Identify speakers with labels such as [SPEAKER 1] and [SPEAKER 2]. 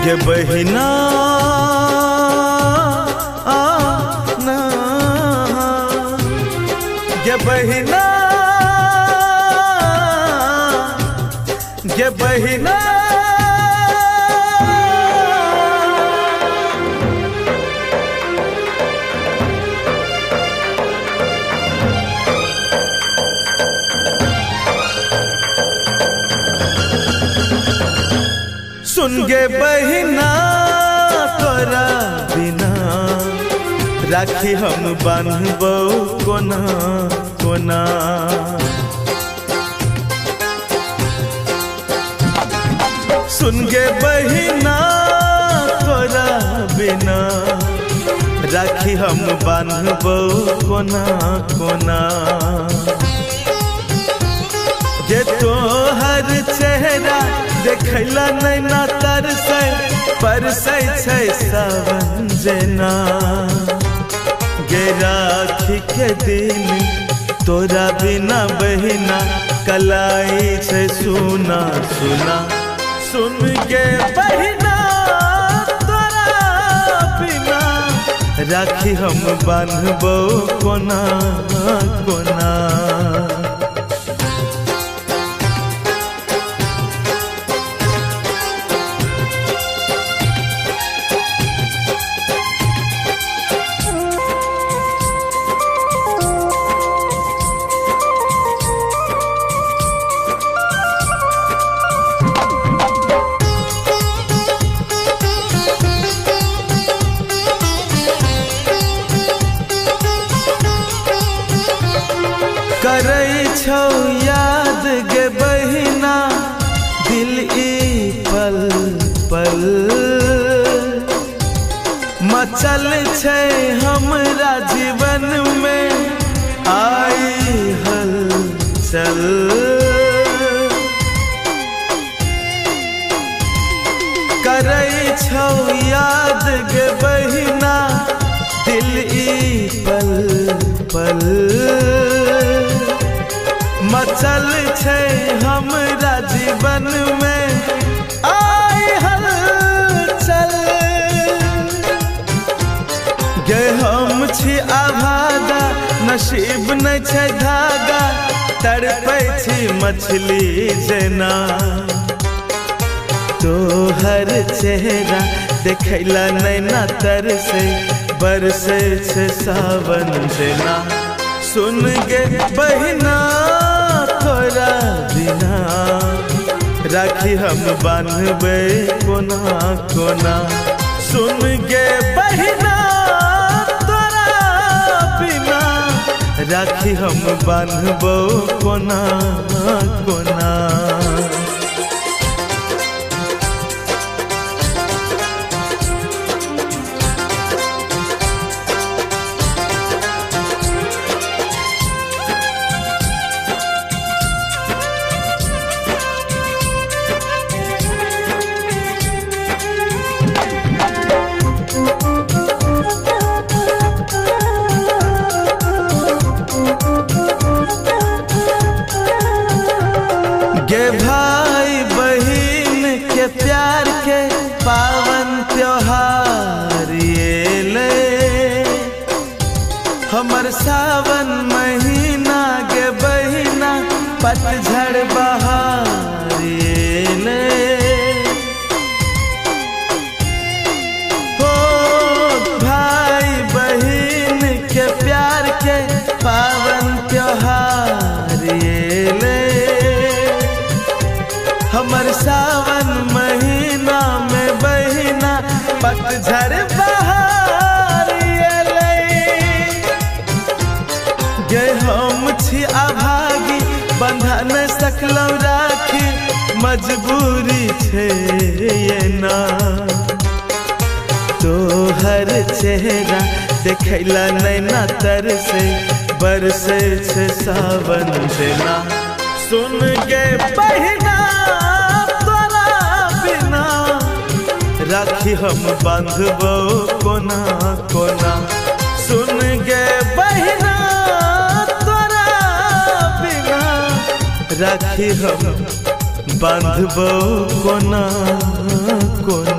[SPEAKER 1] गे बहिना ना गे बहिना गे बहिना सुन गे बहिना तोरा बिना राखी हम बांधबो कोना कोना। सुन गे बहिना तोरा बिना राखी हम बांधबो कोना कोना। जे तोहर चेहरा देखला नैना तरसै परसै छै सावन जेना। गे राखी के दिन तोरा बिना बहिना कलाई छै सुना सुना। सुन गे बहिना तोरा बिना राखी हम बांधबो कोना कोना। करै छौ याद गे बहिना दिल ई पल पल। मचल छै हमरा जीवन में आई हलचल। करै छौ याद गे बहिना दिल ई पल पल। मचल छै हमरा जीवन में आई हलचल। गे हम छी आभागा नसीब नहीं छै धागा तड़पै छी मछली जेना। तोहर चेहरा देखला नैना तरसे बरसे छै सावन जेना। सुन गे बहिना तोरा बिना राखी हम बांधबे कोना कोना। सुन गे बहिना तोरा बिना राखी हम बांधबो कोना कोना। गे भाई बहिन के प्यार के पावन त्योहार ये ले। हमर सावन महीना गे बहिना पतझड़ बहार ये ले। हो भाई बहिन के प्यार के पावन त्योहार ये ले। हमर सावन महीना में बहिना पतझड़ बहार अलै। गे हम छी अभागी बंधा न सकलौ राखी मजबूरी छै ये ना। तोहर चेहरा देखला नैना तरसे बरसे छै सावन जेना। सुन गे बहिना राखी हम बांधबो कोना कोना। सुन गे बहिना तोरा बिना राखी हम बांधबो कोना कोना।